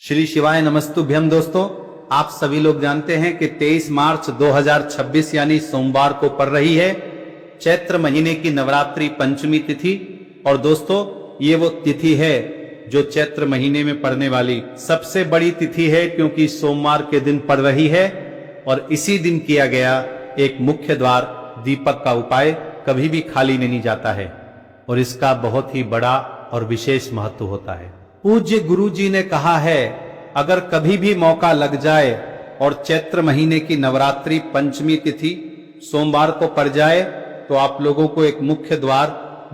श्री शिवाय नमस्तुभ्यम। दोस्तों, आप सभी लोग जानते हैं कि 23 मार्च 2026 यानी सोमवार को पड़ रही है चैत्र महीने की नवरात्रि पंचमी तिथि। और दोस्तों, ये वो तिथि है जो चैत्र महीने में पड़ने वाली सबसे बड़ी तिथि है, क्योंकि सोमवार के दिन पड़ रही है। और इसी दिन किया गया एक मुख्य द्वार दीपक का उपाय कभी भी खाली नहीं जाता है और इसका बहुत ही बड़ा और विशेष महत्व होता है। पूज्य गुरु जी ने कहा है, अगर कभी भी मौका लग जाए और चैत्र महीने की नवरात्रि पंचमी तिथि सोमवार को पड़ जाए तो आप लोगों को एक मुख्य द्वार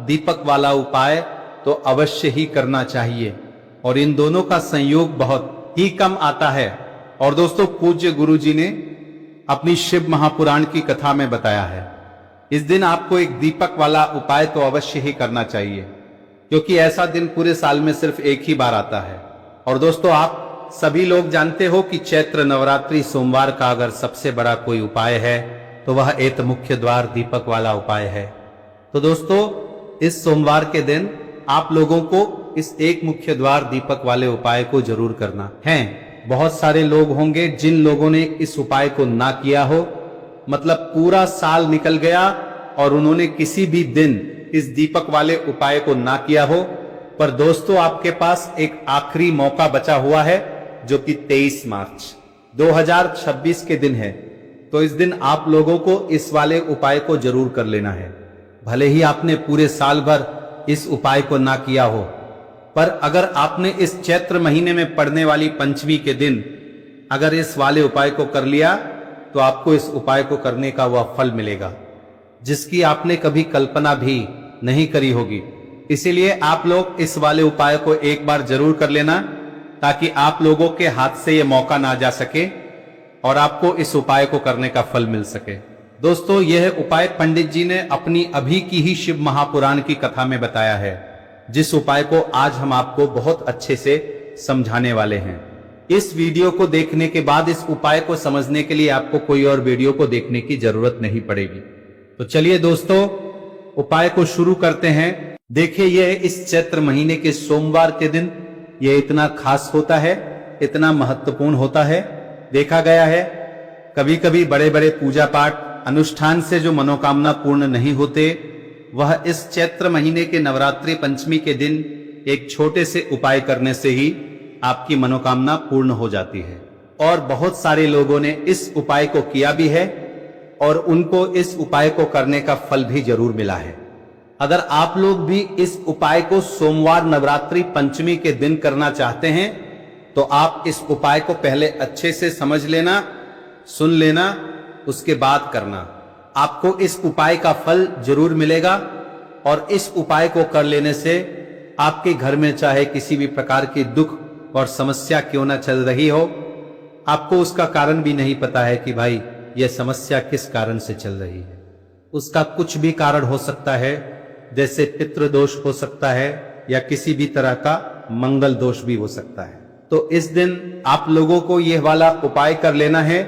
दीपक वाला उपाय तो अवश्य ही करना चाहिए। और इन दोनों का संयोग बहुत ही कम आता है। और दोस्तों, पूज्य गुरु जी ने अपनी शिव महापुराण की कथा में बताया है, इस दिन आपको एक दीपक वाला उपाय तो अवश्य ही करना चाहिए, क्योंकि ऐसा दिन पूरे साल में सिर्फ एक ही बार आता है। और दोस्तों, आप सभी लोग जानते हो कि चैत्र नवरात्रि सोमवार का अगर सबसे बड़ा कोई उपाय है तो वह एक मुख्य द्वार दीपक वाला उपाय है। तो दोस्तों, इस सोमवार के दिन आप लोगों को इस एक मुख्य द्वार दीपक वाले उपाय को जरूर करना है। बहुत सारे लोग होंगे जिन लोगों ने इस उपाय को ना किया हो, मतलब पूरा साल निकल गया और उन्होंने किसी भी दिन इस दीपक वाले उपाय को ना किया हो। पर दोस्तों, आपके पास एक आखिरी मौका बचा हुआ है, जो कि 23 मार्च 2026 के दिन है। तो इस दिन आप लोगों को इस वाले उपाय को जरूर कर लेना है। भले ही आपने पूरे साल भर इस उपाय को ना किया हो, पर अगर आपने इस चैत्र महीने में पड़ने वाली पंचमी के दिन अगर इस वाले उपाय को कर लिया तो आपको इस उपाय को करने का वह फल मिलेगा जिसकी आपने कभी कल्पना भी नहीं करी होगी। इसीलिए आप लोग इस वाले उपाय को एक बार जरूर कर लेना, ताकि आप लोगों के हाथ से यह मौका ना जा सके और आपको इस उपाय को करने का फल मिल सके। दोस्तों, यह उपाय पंडित जी ने अपनी अभी की ही शिव महापुराण की कथा में बताया है, जिस उपाय को आज हम आपको बहुत अच्छे से समझाने वाले हैं। इस वीडियो को देखने के बाद इस उपाय को समझने के लिए आपको कोई और वीडियो को देखने की जरूरत नहीं पड़ेगी। तो चलिए दोस्तों, उपाय को शुरू करते हैं। देखिए, यह इस चैत्र महीने के सोमवार के दिन यह इतना खास होता है, इतना महत्वपूर्ण होता है। देखा गया है कभी कभी बड़े बड़े पूजा पाठ अनुष्ठान से जो मनोकामना पूर्ण नहीं होते, वह इस चैत्र महीने के नवरात्रि पंचमी के दिन एक छोटे से उपाय करने से ही आपकी मनोकामना पूर्ण हो जाती है। और बहुत सारे लोगों ने इस उपाय को किया भी है और उनको इस उपाय को करने का फल भी जरूर मिला है। अगर आप लोग भी इस उपाय को सोमवार नवरात्रि पंचमी के दिन करना चाहते हैं तो आप इस उपाय को पहले अच्छे से समझ लेना, सुन लेना, उसके बाद करना। आपको इस उपाय का फल जरूर मिलेगा। और इस उपाय को कर लेने से आपके घर में चाहे किसी भी प्रकार की दुख और समस्या क्यों ना चल रही हो, आपको उसका कारण भी नहीं पता है कि भाई यह समस्या किस कारण से चल रही है। उसका कुछ भी कारण हो सकता है, जैसे पितृदोष हो सकता है या किसी भी तरह का मंगल दोष भी हो सकता है। तो इस दिन आप लोगों को यह वाला उपाय कर लेना है।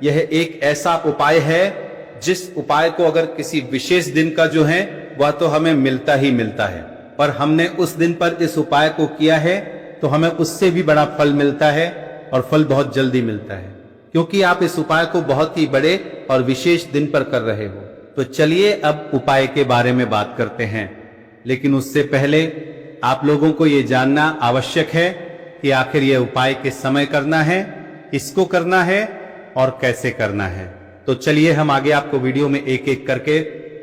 यह एक ऐसा उपाय है जिस उपाय को अगर किसी विशेष दिन का जो है वह तो हमें मिलता ही मिलता है, पर हमने उस दिन पर इस उपाय को किया है तो हमें उससे भी बड़ा फल मिलता है और फल बहुत जल्दी मिलता है, क्योंकि आप इस उपाय को बहुत ही बड़े और विशेष दिन पर कर रहे हो। तो चलिए अब उपाय के बारे में बात करते हैं। लेकिन उससे पहले आप लोगों को यह जानना आवश्यक है कि आखिर यह उपाय किस समय करना है, किसको करना है और कैसे करना है। तो चलिए हम आगे आपको वीडियो में एक एक करके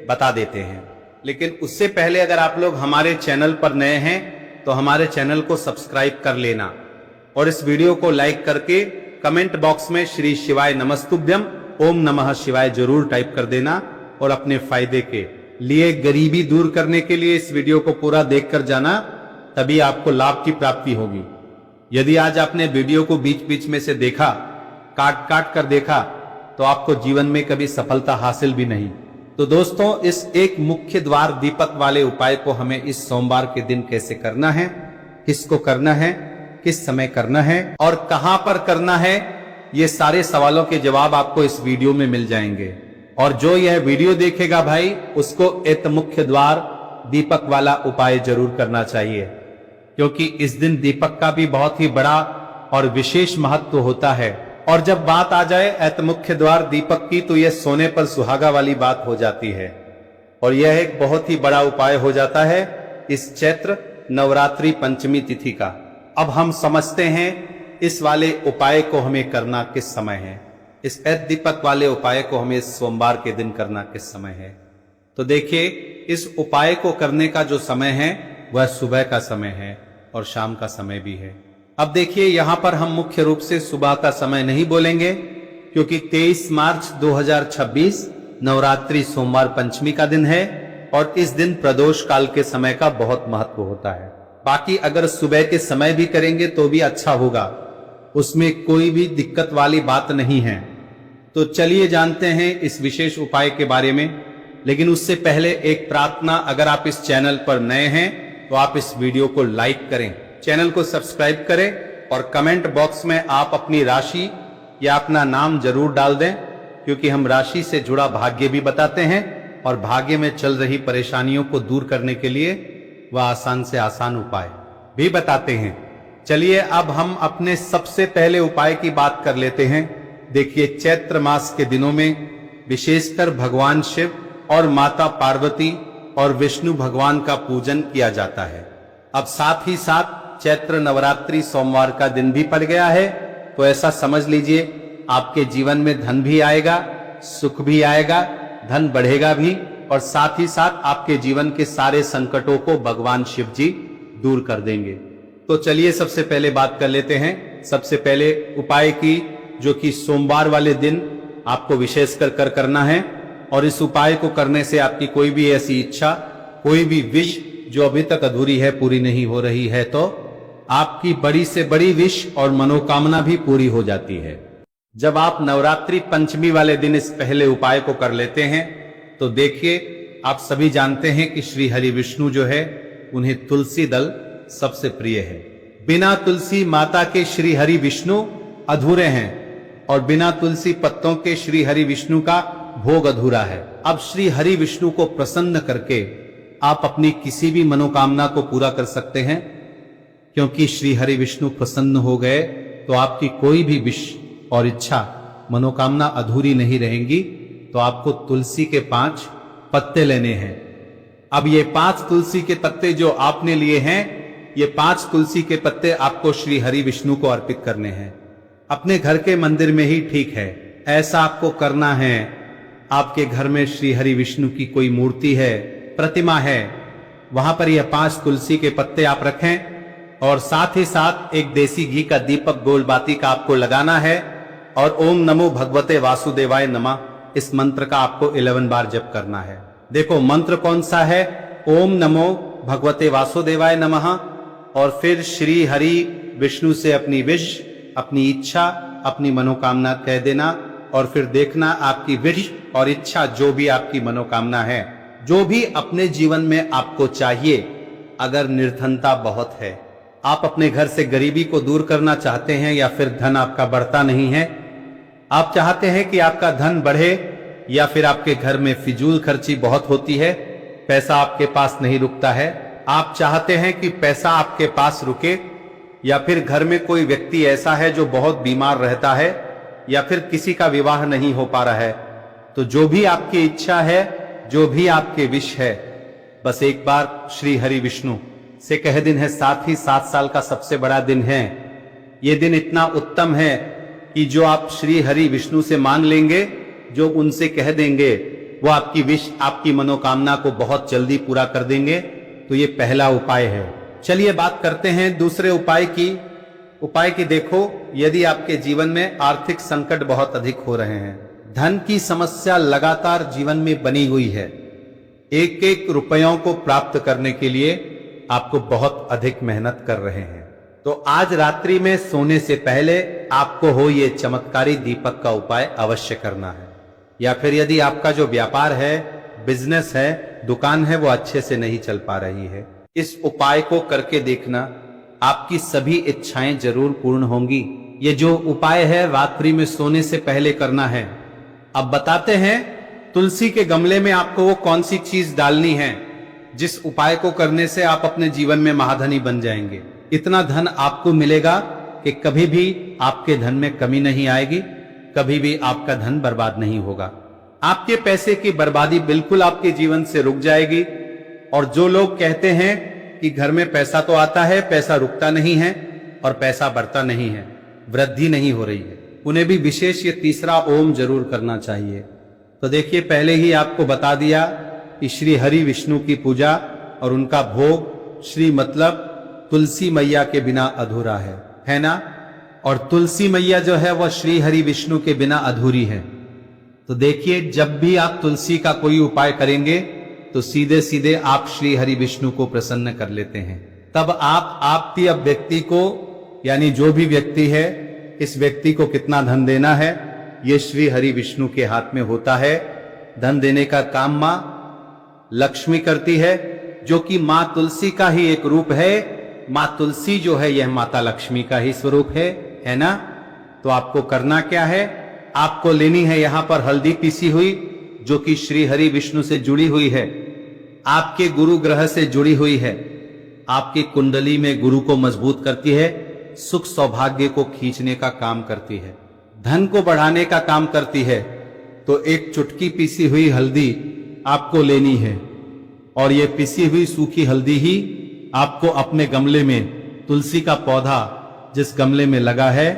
बता देते हैं। लेकिन उससे पहले अगर आप लोग हमारे चैनल पर नए हैं तो हमारे चैनल को सब्सक्राइब कर लेना और इस वीडियो को लाइक करके कमेंट बॉक्स में श्री शिवाय नमस्तुभ्यम ओम नमः शिवाय जरूर टाइप कर देना। और अपने फायदे के लिए, गरीबी दूर करने के लिए इस वीडियो को पूरा देखकर जाना, तभी आपको लाभ की प्राप्ति होगी। यदि आज आपने वीडियो को बीच बीच में से देखा, काट काट कर देखा, तो आपको जीवन में कभी सफलता हासिल भी नहीं। तो दोस्तों, इस एक मुख्य द्वार दीपक वाले उपाय को हमें इस सोमवार के दिन कैसे करना है, किसको करना है, किस समय करना है और कहां पर करना है, ये सारे सवालों के जवाब आपको इस वीडियो में मिल जाएंगे। और जो यह वीडियो देखेगा भाई, उसको एक मुख्य द्वार दीपक वाला उपाय जरूर करना चाहिए, क्योंकि इस दिन दीपक का भी बहुत ही बड़ा और विशेष महत्व होता है। और जब बात आ जाए ऐत मुख्य द्वार दीपक की, तो यह सोने पर सुहागा वाली बात हो जाती है और यह एक बहुत ही बड़ा उपाय हो जाता है इस चैत्र नवरात्रि पंचमी तिथि का। अब हम समझते हैं इस वाले उपाय को हमें करना किस समय है। इस ऐत दीपक वाले उपाय को हमें सोमवार के दिन करना किस समय है। तो देखिए, इस उपाय को करने का जो समय है वह सुबह का समय है और शाम का समय भी है। अब देखिए, यहां पर हम मुख्य रूप से सुबह का समय नहीं बोलेंगे क्योंकि 23 मार्च 2026 नवरात्रि सोमवार पंचमी का दिन है और इस दिन प्रदोष काल के समय का बहुत महत्व होता है। बाकी अगर सुबह के समय भी करेंगे तो भी अच्छा होगा, उसमें कोई भी दिक्कत वाली बात नहीं है। तो चलिए जानते हैं इस विशेष उपाय के बारे में। लेकिन उससे पहले एक प्रार्थना, अगर आप इस चैनल पर नए हैं तो आप इस वीडियो को लाइक करें, चैनल को सब्सक्राइब करें और कमेंट बॉक्स में आप अपनी राशि या अपना नाम जरूर डाल दें, क्योंकि हम राशि से जुड़ा भाग्य भी बताते हैं और भाग्य में चल रही परेशानियों को दूर करने के लिए वह आसान से आसान उपाय भी बताते हैं। चलिए अब हम अपने सबसे पहले उपाय की बात कर लेते हैं। देखिए, चैत्र मास के दिनों में विशेषकर भगवान शिव और माता पार्वती और विष्णु भगवान का पूजन किया जाता है। अब साथ ही साथ चैत्र नवरात्रि सोमवार का दिन भी पड़ गया है, तो ऐसा समझ लीजिए आपके जीवन में धन भी आएगा, सुख भी आएगा, धन बढ़ेगा भी और साथ ही साथ आपके जीवन के सारे संकटों को भगवान शिव जी दूर कर देंगे। तो चलिए सबसे पहले बात कर लेते हैं सबसे पहले उपाय की, जो कि सोमवार वाले दिन आपको विशेषकर करना है। और इस उपाय को करने से आपकी कोई भी ऐसी इच्छा, कोई भी विश जो अभी तक अधूरी है, पूरी नहीं हो रही है, तो आपकी बड़ी से बड़ी विश और मनोकामना भी पूरी हो जाती है। जब आप नवरात्रि पंचमी वाले दिन इस पहले उपाय को कर लेते हैं तो देखिए, आप सभी जानते हैं कि श्री हरि विष्णु जो है उन्हें तुलसी दल सबसे प्रिय है। बिना तुलसी माता के श्री हरि विष्णु अधूरे हैं और बिना तुलसी पत्तों के श्री हरि विष्णु का भोग अधूरा है। अब श्री हरि विष्णु को प्रसन्न करके आप अपनी किसी भी मनोकामना को पूरा कर सकते हैं, क्योंकि श्री हरि विष्णु प्रसन्न हो गए तो आपकी कोई भी विश और इच्छा, मनोकामना अधूरी नहीं रहेंगी। तो आपको तुलसी के 5 पत्ते लेने हैं। अब ये 5 तुलसी के पत्ते जो आपने लिए हैं, ये 5 तुलसी के पत्ते आपको श्री हरि विष्णु को अर्पित करने हैं। अपने घर के मंदिर में ही ठीक है, ऐसा आपको करना है। आपके घर में श्री हरि विष्णु की कोई मूर्ति है, प्रतिमा है, वहां पर यह 5 तुलसी के पत्ते आप रखें और साथ ही साथ एक देसी घी का दीपक गोलबाती का आपको लगाना है और ओम नमो भगवते वासुदेवाय नमः, इस मंत्र का आपको 11 बार जप करना है। देखो मंत्र कौन सा है, ओम नमो भगवते वासुदेवाय नमः, और फिर श्री हरि विष्णु से अपनी विश, अपनी इच्छा, अपनी मनोकामना कह देना और फिर देखना आपकी विश और इच्छा, जो भी आपकी मनोकामना है, जो भी अपने जीवन में आपको चाहिए। अगर निर्धनता बहुत है, आप अपने घर से गरीबी को दूर करना चाहते हैं, या फिर धन आपका बढ़ता नहीं है, आप चाहते हैं कि आपका धन बढ़े, या फिर आपके घर में फिजूल खर्ची बहुत होती है, पैसा आपके पास नहीं रुकता है, आप चाहते हैं कि पैसा आपके पास रुके, या फिर घर में कोई व्यक्ति ऐसा है जो बहुत बीमार रहता है, या फिर किसी का विवाह नहीं हो पा रहा है, तो जो भी आपकी इच्छा है, जो भी आपके विश है, बस एक बार श्री हरि विष्णु से कह दिन है। साथ ही 7 साल का सबसे बड़ा दिन है। ये दिन इतना उत्तम है कि जो आप श्री हरि विष्णु से मांग लेंगे, जो उनसे कह देंगे, वो आपकी विश, आपकी मनोकामना को बहुत जल्दी पूरा कर देंगे। तो ये पहला उपाय है। चलिए बात करते हैं दूसरे उपाय की। देखो, यदि आपके जीवन में आर्थिक संकट बहुत अधिक हो रहे हैं, धन की समस्या लगातार जीवन में बनी हुई है, एक एक रुपयों को प्राप्त करने के लिए आपको बहुत अधिक मेहनत कर रहे हैं, तो आज रात्रि में सोने से पहले आपको हो ये चमत्कारी दीपक का उपाय अवश्य करना है। या फिर यदि आपका जो व्यापार है, बिजनेस है, दुकान है, वो अच्छे से नहीं चल पा रही है, इस उपाय को करके देखना, आपकी सभी इच्छाएं जरूर पूर्ण होंगी। ये जो उपाय है रात्रि में सोने से पहले करना है। अब बताते हैं तुलसी के गमले में आपको वो कौन सी चीज डालनी है जिस उपाय को करने से आप अपने जीवन में महाधनी बन जाएंगे। इतना धन आपको मिलेगा कि कभी भी आपके धन में कमी नहीं आएगी, कभी भी आपका धन बर्बाद नहीं होगा। आपके पैसे की बर्बादी बिल्कुल आपके जीवन से रुक जाएगी। और जो लोग कहते हैं कि घर में पैसा तो आता है, पैसा रुकता नहीं है और पैसा बढ़ता नहीं है, वृद्धि नहीं हो रही है, उन्हें भी विशेष ये तीसरा ओम जरूर करना चाहिए। तो देखिए, पहले ही आपको बता दिया कि श्री हरि विष्णु की पूजा और उनका भोग श्री मतलब तुलसी मैया के बिना अधूरा है ना। और तुलसी मैया जो है वह श्री हरि विष्णु के बिना अधूरी है। तो देखिए, जब भी आप तुलसी का कोई उपाय करेंगे तो सीधे सीधे आप श्री हरि विष्णु को प्रसन्न कर लेते हैं। तब आपकी अब व्यक्ति को, यानी जो भी व्यक्ति है, इस व्यक्ति को कितना धन देना है ये श्री हरि विष्णु के हाथ में होता है। धन देने का काम मां लक्ष्मी करती है, जो कि मां तुलसी का ही एक रूप है। मां तुलसी जो है यह माता लक्ष्मी का ही स्वरूप है ना। तो आपको करना क्या है, आपको लेनी है यहां पर हल्दी पीसी हुई, जो कि श्री हरि विष्णु से जुड़ी हुई है, आपके गुरु ग्रह से जुड़ी हुई है, आपकी कुंडली में गुरु को मजबूत करती है, सुख सौभाग्य को खींचने का काम करती है, धन को बढ़ाने का काम करती है। तो एक चुटकी पीसी हुई हल्दी आपको लेनी है और ये पिसी हुई सूखी हल्दी ही आपको अपने गमले में, तुलसी का पौधा जिस गमले में लगा है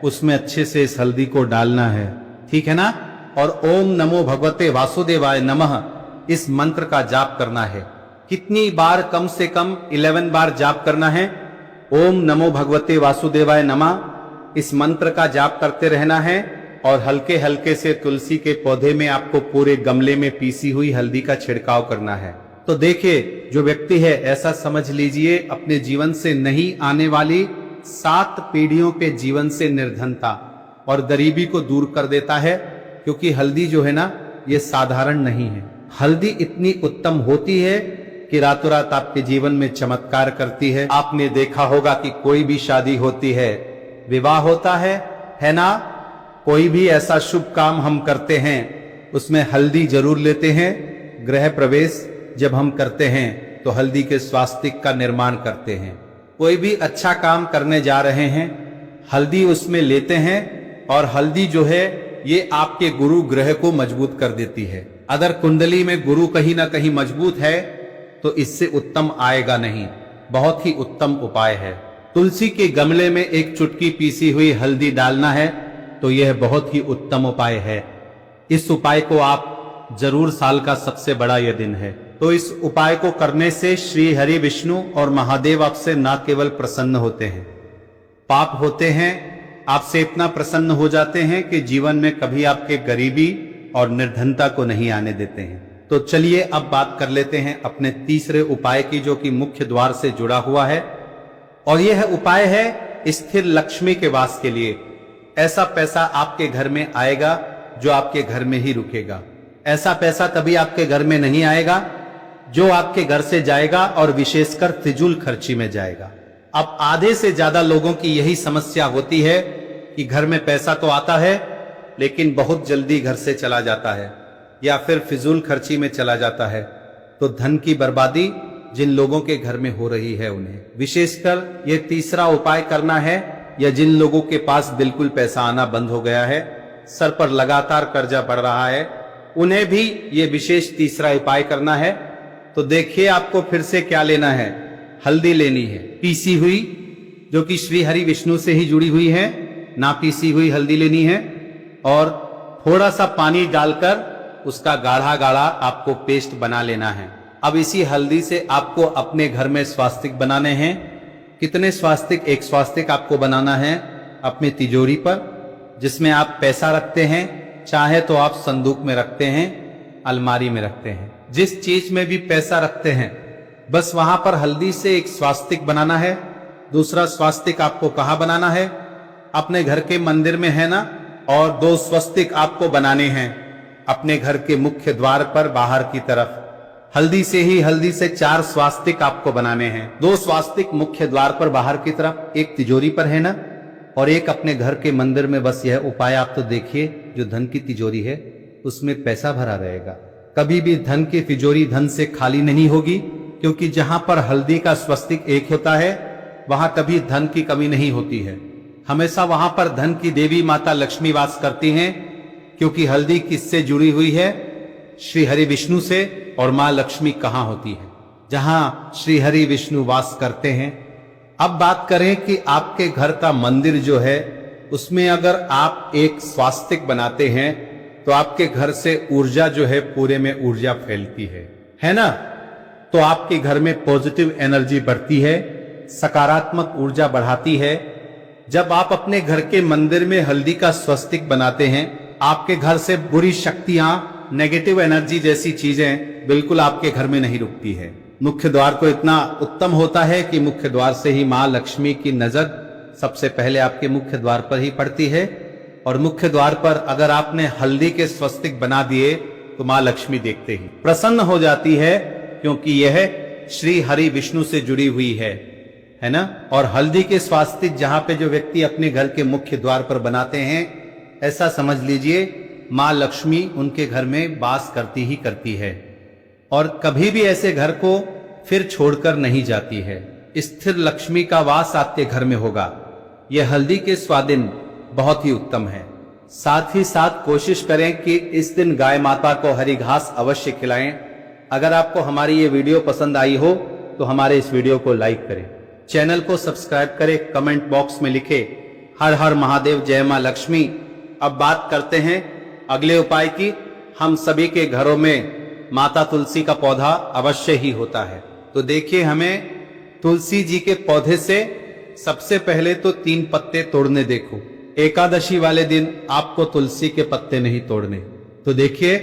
उसमें अच्छे से इस हल्दी को डालना है, ठीक है ना। और ओम नमो भगवते वासुदेवाय नमः इस मंत्र का जाप करना है। कितनी बार, कम से कम 11 बार जाप करना है। ओम नमो भगवते वासुदेवाय नमः इस मंत्र का जाप करते रहना है और हल्के हल्के से तुलसी के पौधे में आपको पूरे गमले में पीसी हुई हल्दी का छिड़काव करना है। तो देखिए, जो व्यक्ति है, ऐसा समझ लीजिए अपने जीवन से नहीं आने वाली 7 पीढ़ियों के जीवन से निर्धनता और गरीबी को दूर कर देता है। क्योंकि हल्दी जो है ना, ये साधारण नहीं है। हल्दी इतनी उत्तम होती है कि रातों रात आपके जीवन में चमत्कार करती है। आपने देखा होगा कि कोई भी शादी होती है, विवाह होता है ना, कोई भी ऐसा शुभ काम हम करते हैं उसमें हल्दी जरूर लेते हैं। गृह प्रवेश जब हम करते हैं तो हल्दी के स्वास्तिक का निर्माण करते हैं। कोई भी अच्छा काम करने जा रहे हैं, हल्दी उसमें लेते हैं। और हल्दी जो है ये आपके गुरु ग्रह को मजबूत कर देती है। अगर कुंडली में गुरु कहीं ना कहीं मजबूत है तो इससे उत्तम आएगा नहीं। बहुत ही उत्तम उपाय है। तुलसी के गमले में एक चुटकी पीसी हुई हल्दी डालना है, तो यह बहुत ही उत्तम उपाय है। इस उपाय को आप जरूर, साल का सबसे बड़ा यह दिन है, तो इस उपाय को करने से श्री हरि विष्णु और महादेव आपसे न केवल प्रसन्न होते हैं, पाप होते हैं आपसे इतना प्रसन्न हो जाते हैं कि जीवन में कभी आपके गरीबी और निर्धनता को नहीं आने देते हैं। तो चलिए अब बात कर लेते हैं अपने तीसरे उपाय की, जो कि मुख्य द्वार से जुड़ा हुआ है। और यह उपाय है स्थिर लक्ष्मी के वास के लिए। ऐसा पैसा आपके घर में आएगा जो आपके घर में ही रुकेगा। ऐसा पैसा तभी आपके घर में नहीं आएगा जो आपके घर से जाएगा और विशेषकर फिजूल खर्ची में जाएगा। अब आधे से ज्यादा लोगों की यही समस्या होती है कि घर में पैसा तो आता है लेकिन बहुत जल्दी घर से चला जाता है या फिर फिजूल खर्ची में चला जाता है। तो धन की बर्बादी जिन लोगों के घर में हो रही है उन्हें विशेषकर ये तीसरा उपाय करना है। या जिन लोगों के पास बिल्कुल पैसा आना बंद हो गया है, सर पर लगातार कर्जा पड़ रहा है, उन्हें भी ये विशेष तीसरा उपाय करना है। तो देखिए आपको फिर से क्या लेना है, हल्दी लेनी है पीसी हुई, जो कि श्री हरि विष्णु से ही जुड़ी हुई है। ना पीसी हुई हल्दी लेनी है और थोड़ा सा पानी डालकर उसका गाढ़ा गाढ़ा आपको पेस्ट बना लेना है। अब इसी हल्दी से आपको अपने घर में स्वास्तिक बनाने हैं। कितने स्वास्तिक? एक स्वास्तिक आपको बनाना है अपनी तिजोरी पर, जिसमें आप पैसा रखते हैं। चाहे तो आप संदूक में रखते हैं, अलमारी में रखते हैं, जिस चीज में भी पैसा रखते हैं, बस वहां पर हल्दी से एक स्वास्तिक बनाना है। दूसरा स्वास्तिक आपको कहां बनाना है? अपने घर के मंदिर में, है ना। और 2 स्वस्तिक आपको बनाने हैं अपने घर के मुख्य द्वार पर बाहर की तरफ। हल्दी से 4 स्वास्तिक आपको बनाने हैं। 2 स्वास्तिक मुख्य द्वार पर बाहर की तरफ, एक तिजोरी पर, है ना, और एक अपने घर के मंदिर में। बस यह उपाय आप तो देखिए, जो धन की तिजोरी है उसमें पैसा भरा रहेगा। कभी भी धन की तिजोरी धन से खाली नहीं होगी, क्योंकि जहां पर हल्दी का स्वस्तिक एक होता है वहां कभी धन की कमी नहीं होती है। हमेशा वहां पर धन की देवी माता लक्ष्मी वास करती हैं, क्योंकि हल्दी किससे जुड़ी हुई है? श्री हरि विष्णु से। और मां लक्ष्मी कहां होती है? जहां श्री हरि विष्णु वास करते हैं। अब बात करें कि आपके घर का मंदिर जो है उसमें अगर आप एक स्वास्तिक बनाते हैं तो आपके घर से ऊर्जा जो है पूरे में ऊर्जा फैलती है ना? तो आपके घर में पॉजिटिव एनर्जी बढ़ती है, सकारात्मक ऊर्जा बढ़ाती है। जब आप अपने घर के मंदिर में हल्दी का स्वस्तिक बनाते हैं, आपके घर से बुरी शक्तियां, नेगेटिव एनर्जी जैसी चीजें बिल्कुल आपके घर में नहीं रुकती है। मुख्य द्वार को इतना उत्तम होता है कि मुख्य द्वार से ही मां लक्ष्मी की नजर सबसे पहले आपके मुख्य द्वार पर ही पड़ती है। और मुख्य द्वार पर अगर आपने हल्दी के स्वस्तिक बना दिए तो मां लक्ष्मी देखते ही प्रसन्न हो जाती है, क्योंकि यह श्री हरि विष्णु से जुड़ी हुई है ना? और हल्दी के स्वास्तिक जहां पे जो व्यक्ति अपने घर के मुख्य द्वार पर बनाते हैं, ऐसा समझ लीजिए मां लक्ष्मी उनके घर में वास करती ही करती है और कभी भी ऐसे घर को फिर छोड़कर नहीं जाती है। स्थिर लक्ष्मी का वास आपके घर में होगा। यह हल्दी के स्वादिन बहुत ही उत्तम है। साथ ही साथ कोशिश करें कि इस दिन गाय माता को हरी घास अवश्य खिलाएं। अगर आपको हमारी ये वीडियो पसंद आई हो तो हमारे इस वीडियो को लाइक करें, चैनल को सब्सक्राइब करें, कमेंट बॉक्स में लिखे हर हर महादेव, जय मां लक्ष्मी। अब बात करते हैं अगले उपाय की। हम सभी के घरों में माता तुलसी का पौधा अवश्य ही होता है। तो देखिए, हमें तुलसी जी के पौधे से सबसे पहले तो 3 पत्ते तोड़ने देखो। एकादशी वाले दिन आपको तुलसी के पत्ते नहीं तोड़ने। तो देखिए,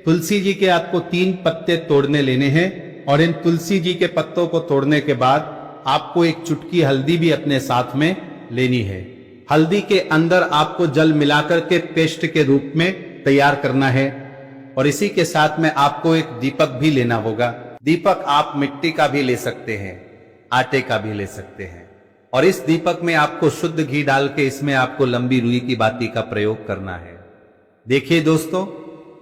तुलसी जी के आपको 3 पत्ते तोड़ने लेने हैं और इन तुलसी जी के पत्तों को तोड़ने के बाद आपको एक चुटकी हल्दी भी अपने साथ में लेनी है। हल्दी के अंदर आपको जल मिलाकर के पेस्ट के रूप में तैयार करना है और इसी के साथ में आपको एक दीपक भी लेना होगा। दीपक आप मिट्टी का भी ले सकते हैं, आटे का भी ले सकते हैं और इस दीपक में आपको शुद्ध घी डाल के इसमें आपको लंबी रुई की बाती का प्रयोग करना है। देखिए दोस्तों,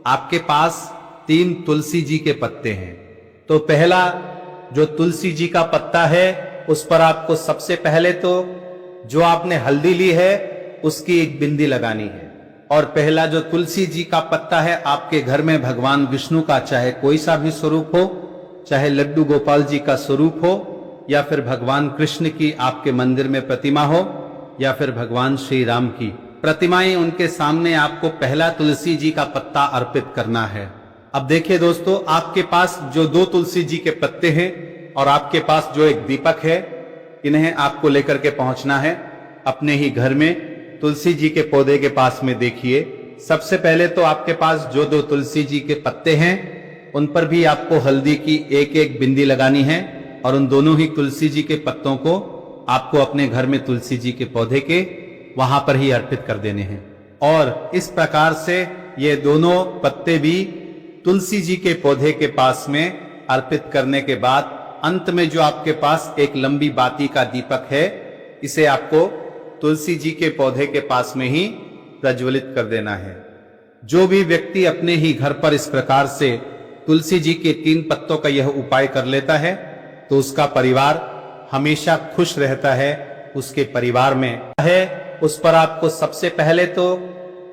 आपके पास 3 तुलसी जी के पत्ते हैं। तो पहला जो तुलसी जी का पत्ता है उस पर आपको सबसे पहले तो जो आपने हल्दी ली है उसकी एक बिंदी लगानी है। और पहला जो तुलसी जी का पत्ता है, आपके घर में भगवान विष्णु का चाहे कोई सा भी स्वरूप हो, चाहे लड्डू गोपाल जी का स्वरूप हो या फिर भगवान कृष्ण की आपके मंदिर में प्रतिमा हो या फिर भगवान श्री राम की प्रतिमाएं, उनके सामने आपको पहला तुलसी जी का पत्ता अर्पित करना है। अब देखिए दोस्तों, आपके पास जो 2 तुलसी जी के पत्ते हैं और आपके पास जो एक दीपक है, इन्हें आपको लेकर के पहुंचना है अपने ही घर में तुलसी जी के पौधे के पास में। देखिए, सबसे पहले तो आपके पास जो 2 तुलसी जी के पत्ते हैं उन पर भी आपको हल्दी की एक बिंदी लगानी है और उन दोनों ही तुलसी जी के पत्तों को आपको अपने घर में तुलसी जी के पौधे के वहां पर ही अर्पित कर देने हैं। और इस प्रकार से ये दोनों पत्ते भी तुलसी जी के पौधे के पास में अर्पित करने के बाद अंत में जो आपके पास एक लंबी बाती का दीपक है, इसे आपको तुलसी जी के पौधे के पास में ही प्रज्वलित कर देना है। जो भी व्यक्ति अपने ही घर पर इस प्रकार से तुलसी जी के 3 पत्तों का यह उपाय कर लेता है तो उसका परिवार हमेशा खुश रहता है। उसके परिवार में है, उस पर आपको सबसे पहले तो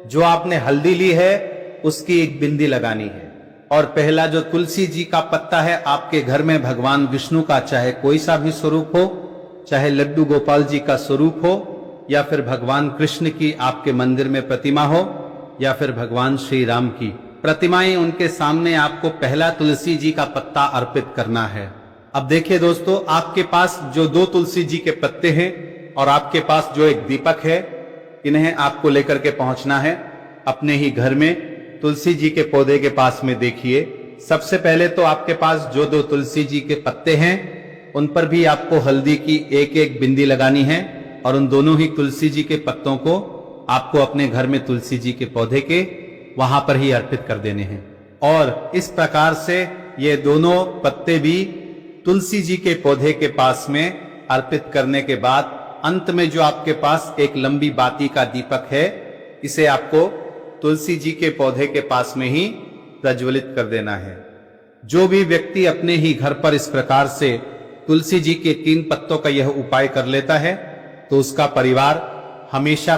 जो आपने हल्दी ली है उसकी एक बिंदी लगानी है और पहला जो तुलसी जी का पत्ता है, आपके घर में भगवान विष्णु का चाहे कोई सा भी स्वरूप हो, चाहे लड्डू गोपाल जी का स्वरूप हो या फिर भगवान कृष्ण की आपके मंदिर में प्रतिमा हो या फिर भगवान श्री राम की प्रतिमाएं, उनके सामने आपको पहला तुलसी जी का पत्ता अर्पित करना है। अब देखिए दोस्तों, आपके पास जो 2 तुलसी जी के पत्ते हैं और आपके पास जो एक दीपक है, इन्हें आपको लेकर के पहुंचना है अपने ही घर में तुलसी जी के पौधे के पास में। देखिए, सबसे पहले तो आपके पास जो 2 तुलसी जी के पत्ते हैं उन पर भी आपको हल्दी की एक बिंदी लगानी है और उन दोनों ही तुलसी जी के पत्तों को आपको अपने घर में तुलसी जी के पौधे के वहां पर ही अर्पित कर देने हैं। और इस प्रकार से ये दोनों पत्ते भी तुलसी जी के पौधे के पास में अर्पित करने के बाद अंत में जो आपके पास एक लंबी बाती का दीपक है, इसे आपको तुलसी जी के पौधे के पास में ही प्रज्वलित कर देना है। जो भी व्यक्ति अपने ही घर पर इस प्रकार से तुलसी जी के 3 पत्तों का यह उपाय कर लेता है तो उसका परिवार हमेशा